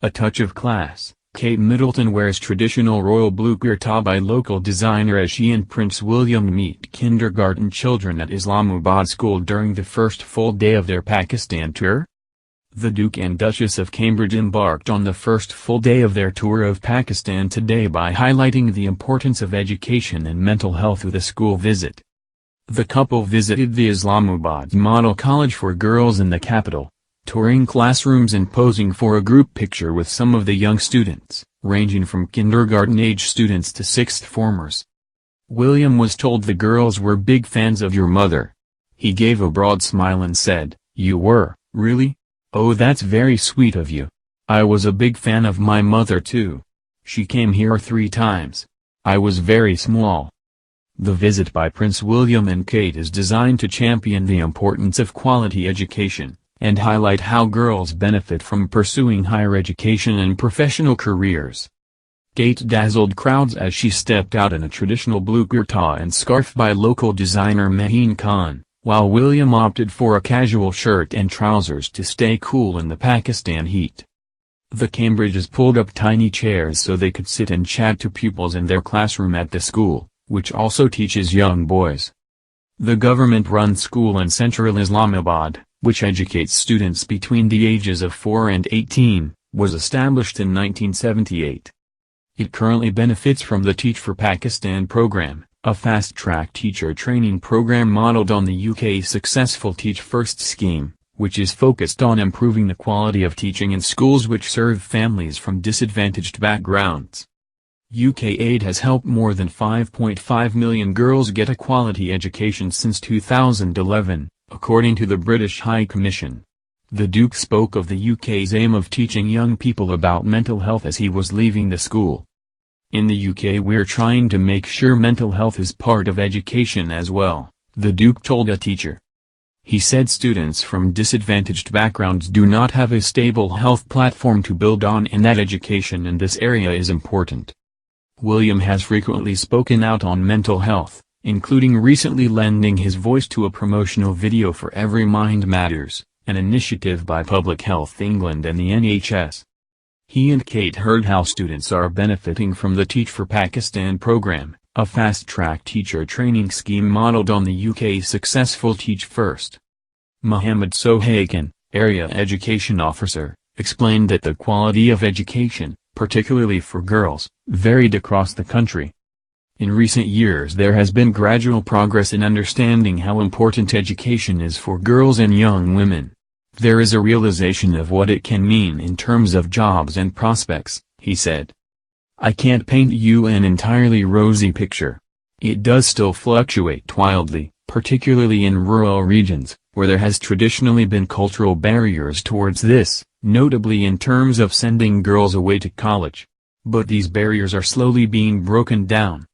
A touch of class, Kate Middleton wears traditional royal blue kurta by local designer as she and Prince William meet kindergarten children at Islamabad School during the first full day of their Pakistan tour. The Duke and Duchess of Cambridge embarked on the first full day of their tour of Pakistan today by highlighting the importance of education and mental health with a school visit. The couple visited the Islamabad Model College for Girls in the capital, touring classrooms and posing for a group picture with some of the young students, ranging from kindergarten-age students to sixth formers. William was told the girls were big fans of your mother. He gave a broad smile and said, "You were, really? Oh, that's very sweet of you. I was a big fan of my mother too. She came here 3 times. I was very small." The visit by Prince William and Kate is designed to champion the importance of quality education, and highlight how girls benefit from pursuing higher education and professional careers. Kate dazzled crowds as she stepped out in a traditional blue kurta and scarf by local designer Maheen Khan, while William opted for a casual shirt and trousers to stay cool in the Pakistan heat. The Cambridges pulled up tiny chairs so they could sit and chat to pupils in their classroom at the school, which also teaches young boys. The government-run school in central Islamabad, which educates students between the ages of 4 and 18, was established in 1978. It currently benefits from the Teach for Pakistan program, a fast-track teacher training program modeled on the UK's successful Teach First scheme, which is focused on improving the quality of teaching in schools which serve families from disadvantaged backgrounds. UK aid has helped more than 5.5 million girls get a quality education since 2011. According to the British High Commission. The Duke spoke of the UK's aim of teaching young people about mental health as he was leaving the school. "In the UK we're trying to make sure mental health is part of education as well," the Duke told a teacher. He said students from disadvantaged backgrounds do not have a stable health platform to build on and that education in this area is important. William has frequently spoken out on mental health, including recently lending his voice to a promotional video for Every Mind Matters, an initiative by Public Health England and the NHS. He and Kate heard how students are benefiting from the Teach for Pakistan program, a fast-track teacher training scheme modeled on the UK's successful Teach First. Mohammed Sohaikan, Area Education Officer, explained that the quality of education, particularly for girls, varied across the country. In recent years there has been gradual progress in understanding how important education is for girls and young women. There is a realization of what it can mean in terms of jobs and prospects, he said. "I can't paint you an entirely rosy picture. It does still fluctuate wildly, particularly in rural regions, where there has traditionally been cultural barriers towards this, notably in terms of sending girls away to college. But these barriers are slowly being broken down."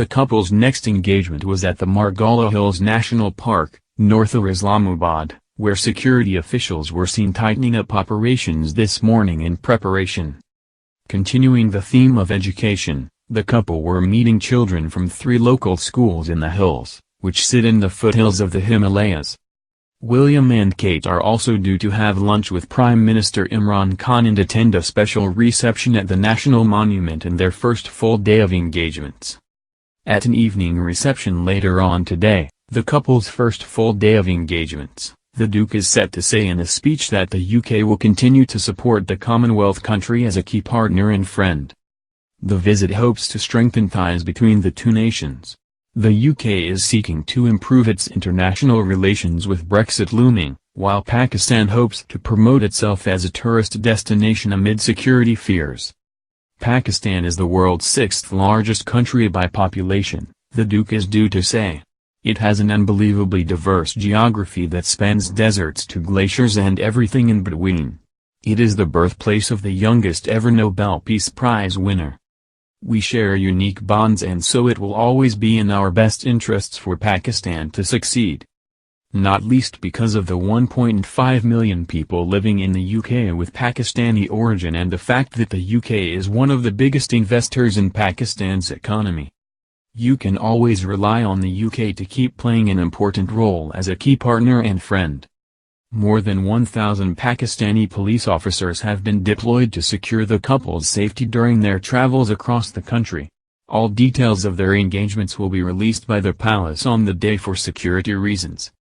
The couple's next engagement was at the Margalla Hills National Park, north of Islamabad, where security officials were seen tightening up operations this morning in preparation. Continuing the theme of education, the couple were meeting children from 3 local schools in the hills, which sit in the foothills of the Himalayas. William and Kate are also due to have lunch with Prime Minister Imran Khan and attend a special reception at the National Monument in their first full day of engagements. At an evening reception later on today, the couple's first full day of engagements, the Duke is set to say in a speech that the UK will continue to support the Commonwealth country as a key partner and friend. The visit hopes to strengthen ties between the two nations. The UK is seeking to improve its international relations with Brexit looming, while Pakistan hopes to promote itself as a tourist destination amid security fears. Pakistan is the world's 6th largest country by population, the Duke is due to say. It has an unbelievably diverse geography that spans deserts to glaciers and everything in between. It is the birthplace of the youngest ever Nobel Peace Prize winner. We share unique bonds and so it will always be in our best interests for Pakistan to succeed. Not least because of the 1.5 million people living in the UK with Pakistani origin and the fact that the UK is one of the biggest investors in Pakistan's economy. You can always rely on the UK to keep playing an important role as a key partner and friend. More than 1,000 Pakistani police officers have been deployed to secure the couple's safety during their travels across the country. All details of their engagements will be released by the palace on the day for security reasons.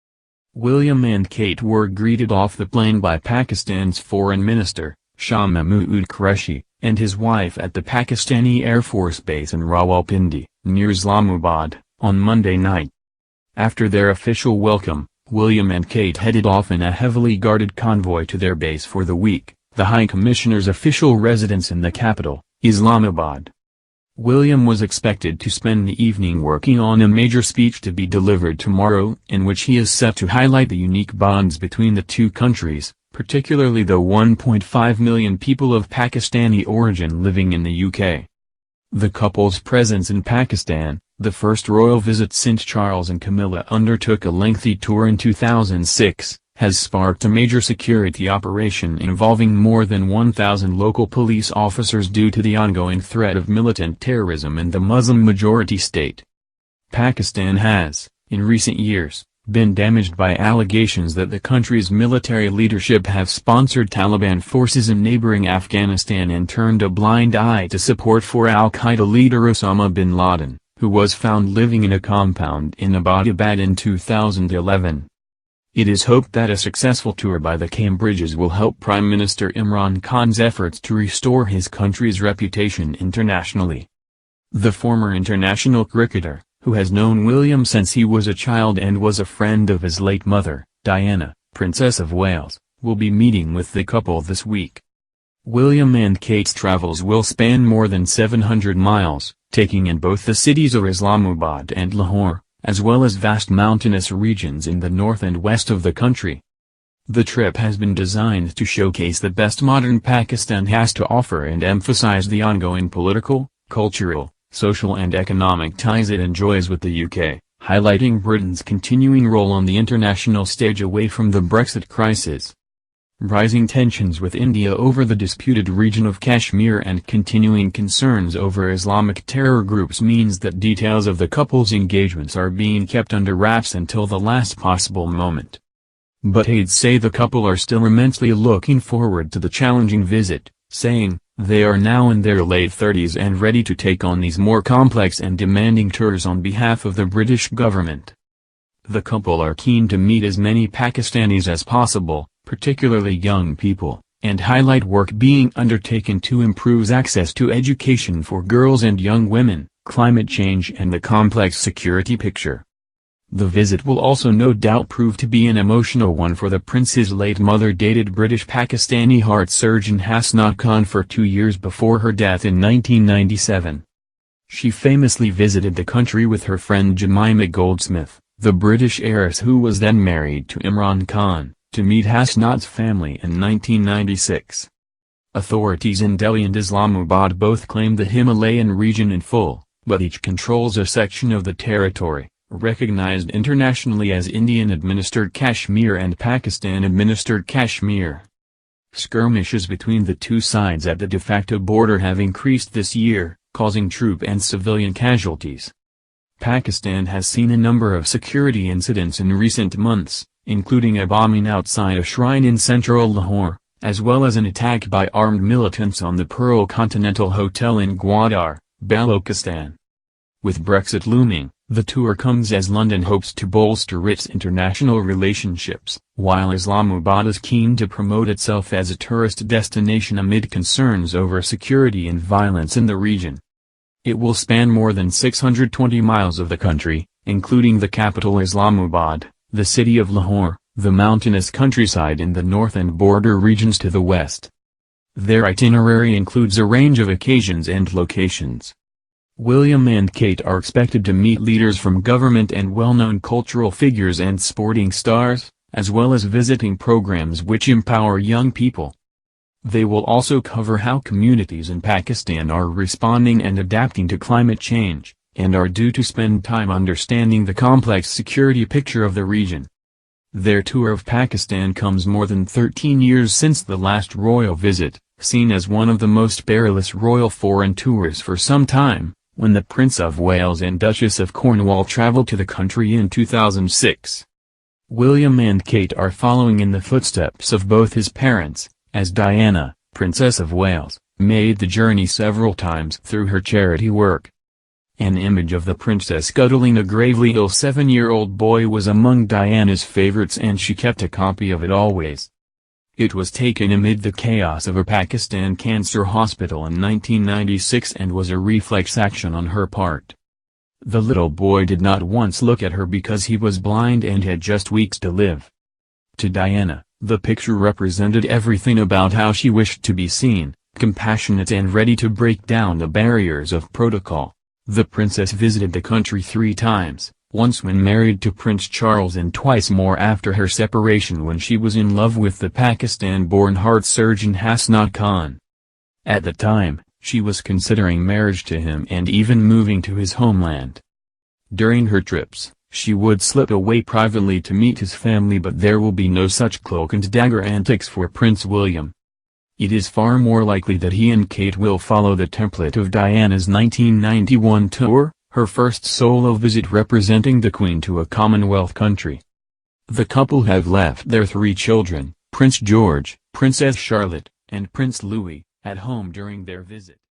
William and Kate were greeted off the plane by Pakistan's Foreign Minister, Shah Mahmood Qureshi, and his wife at the Pakistani Air Force Base in Rawalpindi, near Islamabad, on Monday night. After their official welcome, William and Kate headed off in a heavily guarded convoy to their base for the week, the High Commissioner's official residence in the capital, Islamabad. William was expected to spend the evening working on a major speech to be delivered tomorrow, in which he is set to highlight the unique bonds between the two countries, particularly the 1.5 million people of Pakistani origin living in the UK. The couple's presence in Pakistan, the first royal visit since Charles and Camilla undertook a lengthy tour in 2006, has sparked a major security operation involving more than 1,000 local police officers due to the ongoing threat of militant terrorism in the Muslim-majority state. Pakistan has, in recent years, been damaged by allegations that the country's military leadership have sponsored Taliban forces in neighboring Afghanistan and turned a blind eye to support for al-Qaeda leader Osama bin Laden, who was found living in a compound in Abbottabad in 2011. It is hoped that a successful tour by the Cambridges will help Prime Minister Imran Khan's efforts to restore his country's reputation internationally. The former international cricketer, who has known William since he was a child and was a friend of his late mother, Diana, Princess of Wales, will be meeting with the couple this week. William and Kate's travels will span more than 700 miles, taking in both the cities of Islamabad and Lahore, as well as vast mountainous regions in the north and west of the country. The trip has been designed to showcase the best modern Pakistan has to offer and emphasize the ongoing political, cultural, social and economic ties it enjoys with the UK, highlighting Britain's continuing role on the international stage away from the Brexit crisis. Rising tensions with India over the disputed region of Kashmir and continuing concerns over Islamic terror groups means that details of the couple's engagements are being kept under wraps until the last possible moment. But aides say the couple are still immensely looking forward to the challenging visit, saying, they are now in their late 30s and ready to take on these more complex and demanding tours on behalf of the British government. The couple are keen to meet as many Pakistanis as possible, particularly young people, and highlight work being undertaken to improve access to education for girls and young women, climate change and the complex security picture. The visit will also no doubt prove to be an emotional one for the prince's late mother, dated British-Pakistani heart surgeon Hasnat Khan for 2 years before her death in 1997. She famously visited the country with her friend Jemima Goldsmith, the British heiress who was then married to Imran Khan, to meet Hasnat's family in 1996. Authorities in Delhi and Islamabad both claim the Himalayan region in full, but each controls a section of the territory, recognized internationally as Indian-administered Kashmir and Pakistan-administered Kashmir. Skirmishes between the two sides at the de facto border have increased this year, causing troop and civilian casualties. Pakistan has seen a number of security incidents in recent months, including a bombing outside a shrine in central Lahore, as well as an attack by armed militants on the Pearl Continental Hotel in Gwadar, Balochistan. With Brexit looming, the tour comes as London hopes to bolster its international relationships, while Islamabad is keen to promote itself as a tourist destination amid concerns over security and violence in the region. It will span more than 620 miles of the country, including the capital Islamabad, the city of Lahore, the mountainous countryside in the north and border regions to the west. Their itinerary includes a range of occasions and locations. William and Kate are expected to meet leaders from government and well-known cultural figures and sporting stars, as well as visiting programs which empower young people. They will also cover how communities in Pakistan are responding and adapting to climate change, and are due to spend time understanding the complex security picture of the region. Their tour of Pakistan comes more than 13 years since the last royal visit, seen as one of the most perilous royal foreign tours for some time, when the Prince of Wales and Duchess of Cornwall travelled to the country in 2006. William and Kate are following in the footsteps of both his parents, as Diana, Princess of Wales, made the journey several times through her charity work. An image of the princess cuddling a gravely ill 7-year-old boy was among Diana's favorites, and she kept a copy of it always. It was taken amid the chaos of a Pakistan cancer hospital in 1996 and was a reflex action on her part. The little boy did not once look at her because he was blind and had just weeks to live. To Diana, the picture represented everything about how she wished to be seen, compassionate and ready to break down the barriers of protocol. The princess visited the country 3 times, once when married to Prince Charles and twice more after her separation when she was in love with the Pakistan-born heart surgeon Hasnat Khan. At the time, she was considering marriage to him and even moving to his homeland. During her trips, she would slip away privately to meet his family, but there will be no such cloak-and-dagger antics for Prince William. It is far more likely that he and Kate will follow the template of Diana's 1991 tour, her first solo visit representing the Queen to a Commonwealth country. The couple have left their 3 children, Prince George, Princess Charlotte, and Prince Louis, at home during their visit.